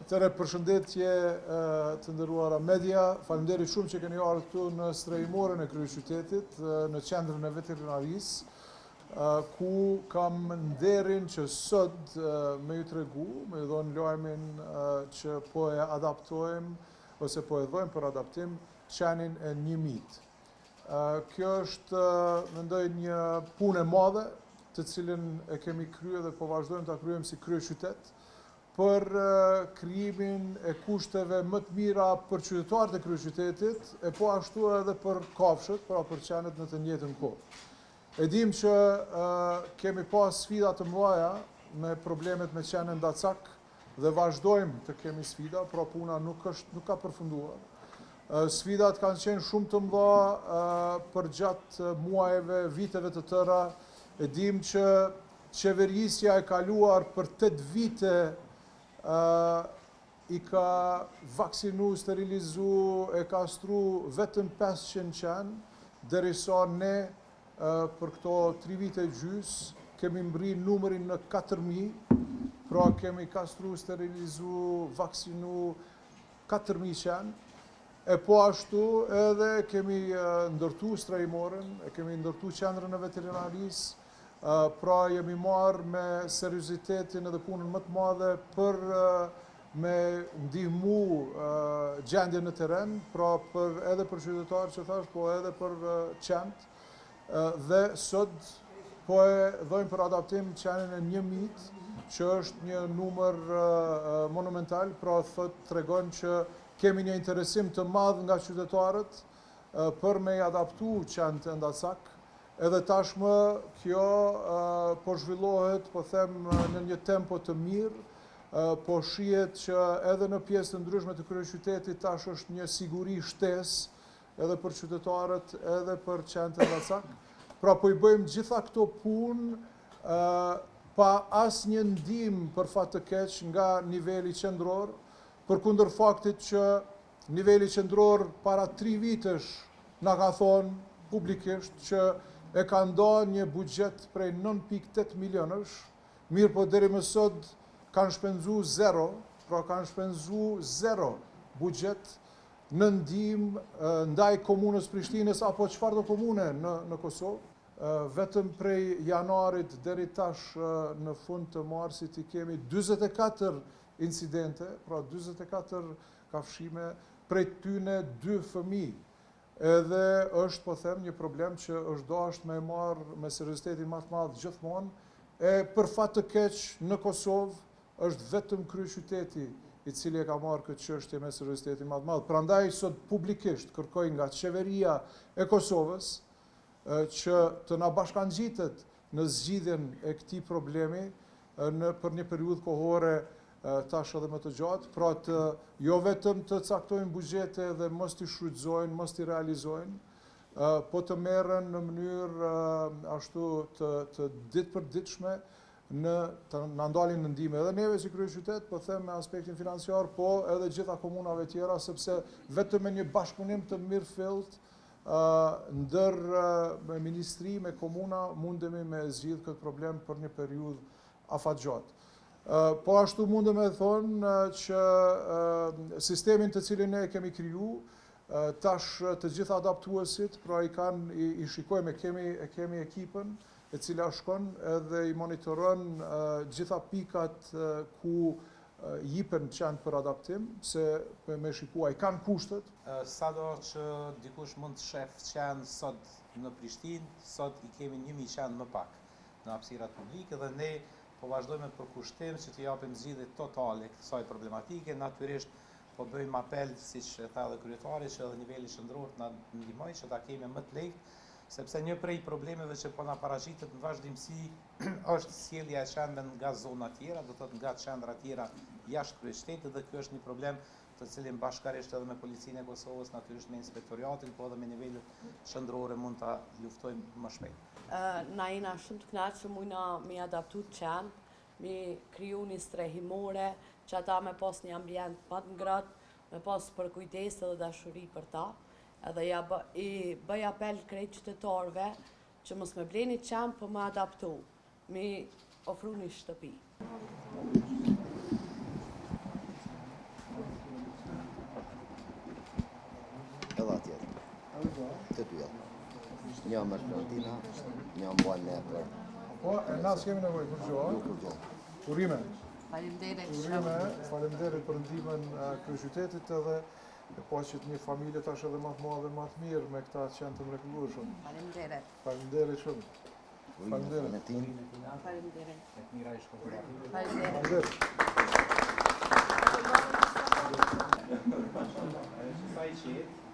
Tëre përshëndetje të nderuara media, faleminderit shumë që keni ardhur këtu në strehimorën e kryeqytetit, në qendrën e veterinarisë, ku kam nderin që sot me ju tregu, me ju dhënë lajmin që po e adaptojmë ose po e dhojmë për adaptim qenin e 1.000. Kjo është, mendoj, një punë e madhe, të cilën e kemi kryer dhe po vazhdojmë ta kryejmë si kryeqytet, për krijimin e kushteve më të mira për qytetarët e kryeqytetit, e po ashtu edhe për kafshët, pra për qenet në të njëjtën kohë. E dim që kemi pas sfida të mëdha me problemet me qenin dacak dhe vazhdojmë të kemi sfida, pra puna nuk ka përfunduar. Sfidat kanë qenë shumë të mëdha për gjatë muajve, viteve të tëra. E dim që qeverisja e kaluar për 8 vite i ka vaksinu, sterilizu, e kastru vetëm 500 qenë, derisa ne për këto 3 vite gjys kemi mbri numrin në 4.000, pra kemi kastru, sterilizu, vaksinu 4.000 qenë, e po ashtu edhe kemi ndërtu strehimorën, e kemi ndërtu qendrën e veterinarisë, pra jemi marrë me seriozitetin edhe punën më të madhe për me ndihmu gjendjen në terren, pra edhe për qytetarët që thash, po edhe për qenë. Dhe sot po e dhojmë për adaptim qenin e 1.000, që është një numër monumental, pra tregon që kemi një interesim të madh nga qytetarët për me i adaptu qenë të ndacak. Edhe tashmë kjo po zhvillohet, po them, në një tempo të mirë, po shihet që edhe në pjesë të ndryshme të kryeqytetit tash është një siguri shtesë edhe për qytetarët, edhe për qenë të ndacak. Pra po i bëjmë gjitha këto punë pa asnjë ndihmë për fat të keq nga niveli qendror, përkundër faktit që niveli qendror para 3 vitesh na ka thonë publikisht që e ka nda një buxhet prej 9.8 milionësh, mirë po deri më sot kanë shpenzu 0, pra kanë shpenzu 0 buxhet në ndihmë ndaj komunës Prishtinës apo çfarëdo komune në Kosovë. Vetëm prej janarit deri tash në fund të marsit i kemi 44 incidente, pra 44 kafshime, prej tyne 2 fëmijë. Edhe është, po them, një problem që është dashur me marrë me seriozitetin më të madh gjithmonë, e për fat të keq në Kosovë është vetëm kryeqyteti i cili e ka marrë këtë çështje me seriozitetin më të madh. Prandaj sot publikisht kërkoj nga qeveria e Kosovës që të na bashkangjitet në zgjidhjen e këtij problemi për një periudhë kohore tash edhe më të gjatë, pra të jo vetëm të caktojnë buxhete dhe mos t'i shfrytëzojnë, mos t'i realizojnë, po të merren në mënyrë ashtu të ditëpërditshme të na ndalin në ndihmë edhe neve si kryeqytet, po them me aspektin financiar, po edhe gjitha komunave tjera, sepse vetëm me një bashkëpunim të mirëfillt ndër me ministri, me komuna, mundemi me zgjidh këtë problem për një periudhë afatgjatë. Po ashtu mundem e thonë që sistemin të cilin ne kemi kriju, tash të gjitha adaptuesit, pra i shikojmë, e kemi ekipën e cila shkon edhe i monitoron gjitha pikat ku jipen qenë për adaptim, se me shikua i kanë kushtet. Sado që dikush mund të shef qenë sot në Prishtinë, sot i kemi 1.000 qenë më pak në hapësirat publike dhe ne po vazhdojmë me përkushtim që të japim zgjidhje totale kësaj problematike. Natyrisht po bëjmë apel, siç e tha edhe kryetari, që edhe niveli qendror të na ndihmojë që ta kemi më të lehtë, sepse një prej problemeve që po na paraqitet në vazhdimsi është sjellja e qenëve nga zona tjera, do të thotë nga qendra tjera jashtë kryeqytetit, dhe ky është një problem të cilin bashkërisht edhe me Policinë e Kosovës, natyrisht me inspektoriatin, po edhe me nivelet qendrore mund ta luftojmë më shpejt. Na jena shumë të kënaqur mujna me adaptu të qenë, me kriju një strehimore, që ata me pas një ambient më të ngrohtë, me pas përkujdes dhe dashuri për ta, edhe i bëj apel krejt qytetarëve që mos me bleni qenë, po me adaptu, me ofru një shtëpi. Një me Florentina, një mbaj me për Po, e na s'kemi nevojë për gjohë. Lukur Gjo. Urime. Faleminderit Urime, faleminderit për ndihmën kryeqytetit edhe e po që një familje tash edhe më të madhe më të mirë me këta që janë të mrekullueshëm. Faleminderit. Faleminderit shumë. Faleminderit. Valentin. Faleminderit. Faleminderit. Faleminderit. Sa i qetë,